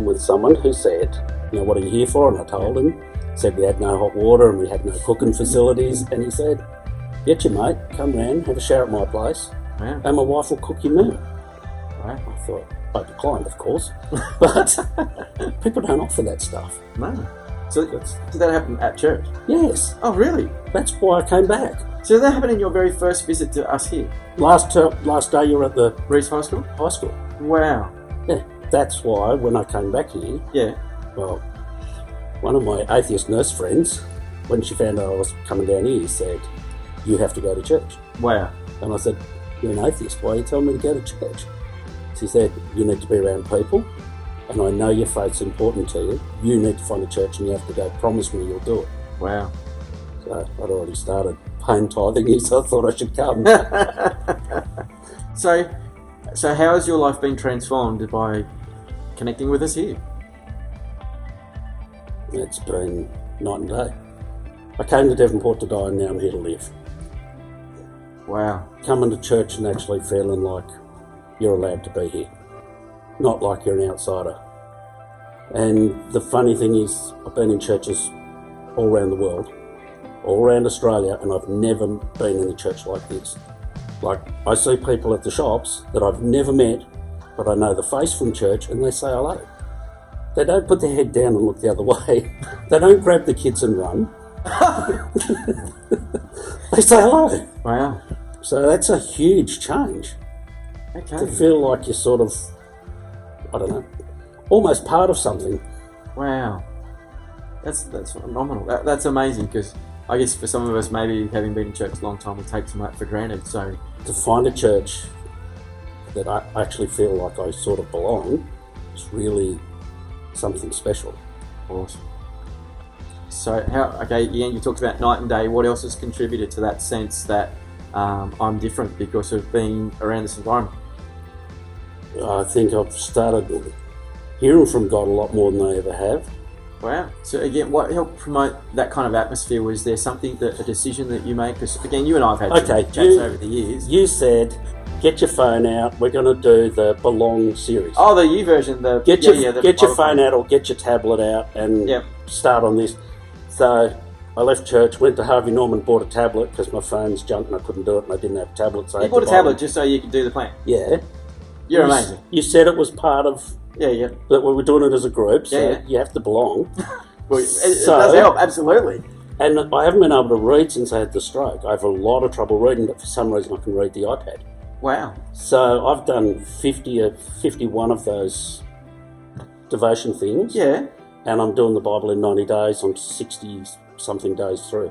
with someone who said, what are you here for? And I told him, said we had no hot water and we had no cooking facilities. And he said, get your mate, come round, have a shower at my place, and my wife will cook your meal. Wow. I thought, I declined, of course, but people don't offer that stuff. No. So did that happen at church? Yes. Oh, really? That's why I came back. So that happened in your very first visit to us here? Last day you were at the Reese High School? high school. Wow. Yeah, that's why when I came back here, well, one of my atheist nurse friends, when she found out I was coming down here, said, you have to go to church. Wow. And I said, you're an atheist, why are you telling me to go to church? She said, you need to be around people, and I know your faith's important to you. You need to find a church and you have to go. Promise me you'll do it. Wow. So I'd already started paying tithing, so I thought I should come. So how has your life been transformed by connecting with us here? It's been night and day. I came to Devonport to die and now I'm here to live. Wow. Coming to church and actually feeling like you're allowed to be here. Not like you're an outsider. And the funny thing is, I've been in churches all around the world, all around Australia, and I've never been in a church like this. Like, I see people at the shops that I've never met, but I know the face from church, and they say hello. They don't put their head down and look the other way. They don't grab the kids and run. They say hello. Wow. So that's a huge change. Okay. To feel like you're sort of, I don't know, almost part of something. Wow. That's phenomenal. That's amazing, because I guess for some of us, maybe having been in church a long time, we take some of that for granted. So to find a church that I actually feel like I sort of belong is really something special. Awesome. So you talked about night and day. What else has contributed to that sense that I'm different because of being around this environment? I think I've started hearing from God a lot more than I ever have. Wow. So again, what helped promote that kind of atmosphere? Was there something, a decision that you made? Because again, you and I have had some chats over the years. You said, get your phone out, we're going to do the Belong series. Oh, the U version. Get your phone out or get your tablet out and start on this. So I left church, went to Harvey Norman, bought a tablet because my phone's junk and I couldn't do it and I didn't have a tablet. So you bought a tablet just so you could do the plan? Yeah. You're amazing. You said it was part of... Yeah. That we were doing it as a group, so you have to belong. Well, it does help, absolutely. And I haven't been able to read since I had the stroke. I have a lot of trouble reading, but for some reason I can read the iPad. Wow. So I've done 50 or 51 of those devotion things. Yeah. And I'm doing the Bible in 90 days. I'm 60-something days through.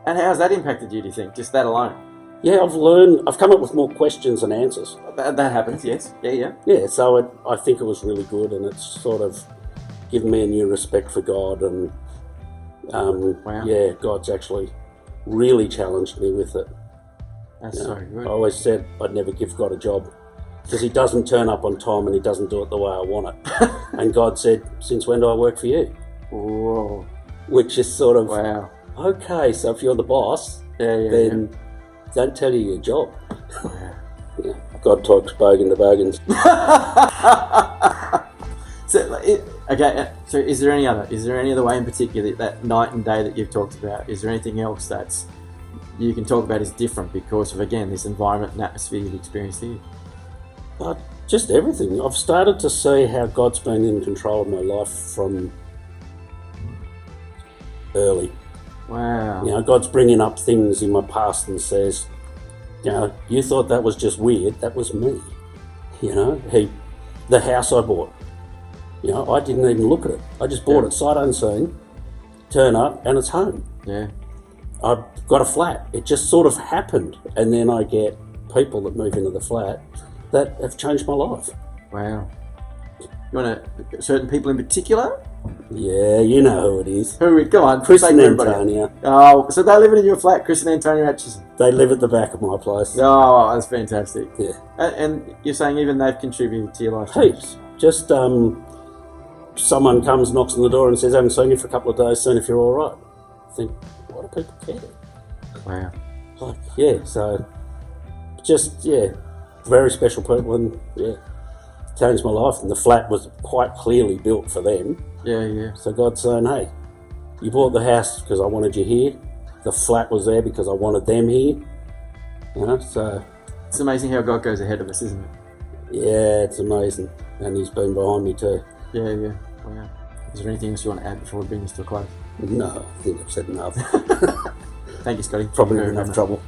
And how's that impacted you, do you think? Just that alone? Yeah, I've come up with more questions than answers. That happens, yes. Yeah. Yeah, so I think it was really good, and it's sort of given me a new respect for God, and God's actually really challenged me with it. That's so good. I always said I'd never give God a job because he doesn't turn up on time and he doesn't do it the way I want it. And God said, since when do I work for you? Whoa. Which is sort of, wow. Okay, so if you're the boss, then don't tell you your job. Yeah. God talks bogan to bogans. So is there any other way in particular that night and day that you've talked about? Is there anything else that's you can talk about is different because of, again, this environment and atmosphere you've experienced here? Just everything. I've started to see how God's been in control of my life from early. Wow. God's bringing up things in my past and says, you thought that was just weird. That was me. The house I bought. I didn't even look at it. I just bought it sight unseen, turn up, and it's home. Yeah. I've got a flat. It just sort of happened. And then I get people that move into the flat that have changed my life. Wow. You want certain people in particular? Yeah, you know who it is. Who? Come on, Chris and Antonia. Oh, so they're living in your flat, Chris and Antonia Atchison? They live at the back of my place. Oh, that's fantastic. Yeah. And you're saying even they've contributed to your life? Heaps. Just someone comes, knocks on the door and says, I haven't seen you for a couple of days, seen if you're all right. I think, why do people care? Wow. So just, very special people and, changed my life, and the flat was quite clearly built for them. Yeah. So God's saying, hey, you bought the house because I wanted you here. The flat was there because I wanted them here. You know, so... It's amazing how God goes ahead of us, isn't it? Yeah, it's amazing. And He's been behind me too. Yeah. Wow. Is there anything else you want to add before we bring this to a close? No, I think I've said enough. Thank you, Scotty. Probably in enough trouble.